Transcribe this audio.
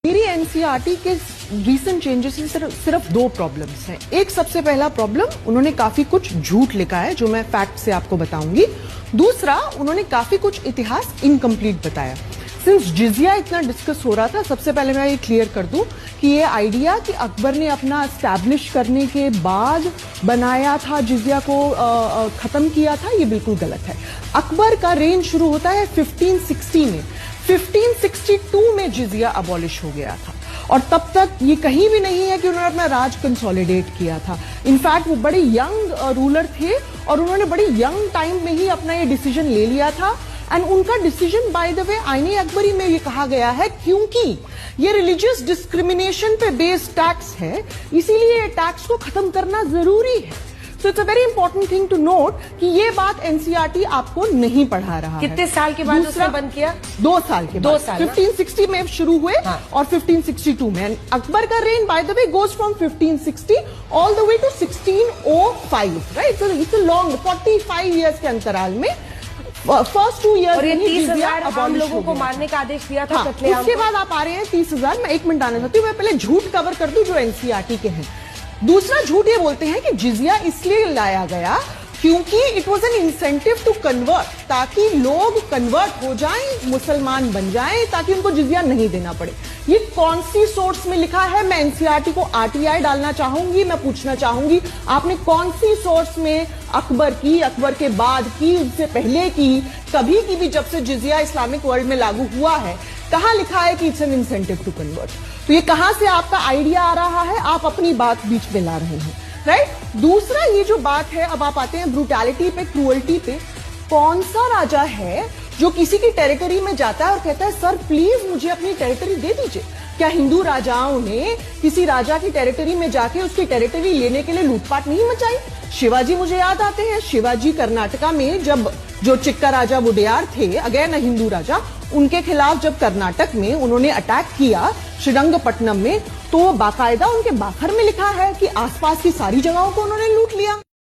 मेरी एनसीईआरटी के recent changes में सिर्फ दो प्रॉब्लम्स हैं। एक सबसे पहला प्रॉब्लम, उन्होंने काफी कुछ झूठ लिखा है जो मैं फैक्ट से आपको बताऊंगी। दूसरा, उन्होंने काफी कुछ इतिहास इनकम्प्लीट बताया। सिंस जिजिया इतना डिस्कस हो रहा था, सबसे पहले मैं ये क्लियर कर दूं कि ये आइडिया कि अकबर ने अपना एस्टैब्लिश करने के बाद बनाया था, जिजिया को खत्म किया था, ये बिल्कुल गलत है। अकबर का रेंज शुरू होता है 1560 में। 1562 में जिजिया अबॉलिश हो गया था और तब तक ये कहीं भी नहीं है कि उन्होंने अपना राज कंसोलिडेट किया था। इनफैक्ट वो बड़े यंग रूलर थे और उन्होंने बड़े यंग टाइम में ही अपना ये डिसीजन ले लिया था। एंड उनका डिसीजन, बाय द वे, आईने अकबरी में ये कहा गया है क्योंकि ये रिलीजियस डिस्क्रिमिनेशन पे बेस्ड टैक्स है, इसीलिए टैक्स को खत्म करना जरूरी है। So it's a very important thing to note कि ये बात एनसीईआरटी आपको नहीं पढ़ा रहा है। कितने साल के बाद उसने बंद किया? 2 साल के बाद। 1560 में शुरू हुए और 1562 में। अकबर का reign, by the way, goes from 1560 all the way to 1605, right? It's a long 45 years के अंतराल में फर्स्ट 2 ईयर 30,000 हम लोगों को मारने का आदेश दिया था। उसके बाद आप आ रहे हैं 30,000। मैं 1 मिनट आना चाहती हूँ। मैं पहले झूठ कवर कर दूं जो एनसीईआरटी के हैं। दूसरा झूठ ये बोलते हैं कि जिजिया इसलिए लाया गया क्योंकि it was an incentive to convert, ताकि लोग कन्वर्ट हो जाएं, मुसलमान बन जाएं, ताकि उनको जिजिया नहीं देना पड़े। ये कौन सी सोर्स में लिखा है? मैं एनसीईआरटी को आरटीआई डालना चाहूंगी। मैं पूछना चाहूंगी, आपने कौन सी सोर्स में अकबर की, अकबर के बाद की, उससे पहले की, कभी की भी जब से जिजिया इस्लामिक वर्ल्ड में लागू हुआ है, कहां लिखा है कि it's an incentive to convert? तो ये कहां से आपका आइडिया आ रहा है? आप अपनी बात बीच में ला रहे हैं, राइट? दूसरा, ये जो बात है, अब आप आते हैं ब्रूटैलिटी पे, क्रूअल्टी पे। कौन सा राजा है जो किसी की टेरिटरी में जाता है और कहता है सर प्लीज मुझे अपनी टेरिटरी दे दीजिए? क्या हिंदू राजाओं ने किसी राजा की टेरिटरी में जाके उसकी टेरिटरी लेने के लिए लूटपाट नहीं मचाई? शिवाजी मुझे याद आते हैं। शिवाजी कर्नाटका में जब जो चिक्का राजा वुडेयार थे, अगेन हिंदू राजा, उनके खिलाफ जब कर्नाटक में उन्होंने अटैक किया श्रीरंगपट्टनम में, तो बाकायदा उनके बाखर में लिखा है कि आसपास की सारी जगहों को उन्होंने लूट लिया।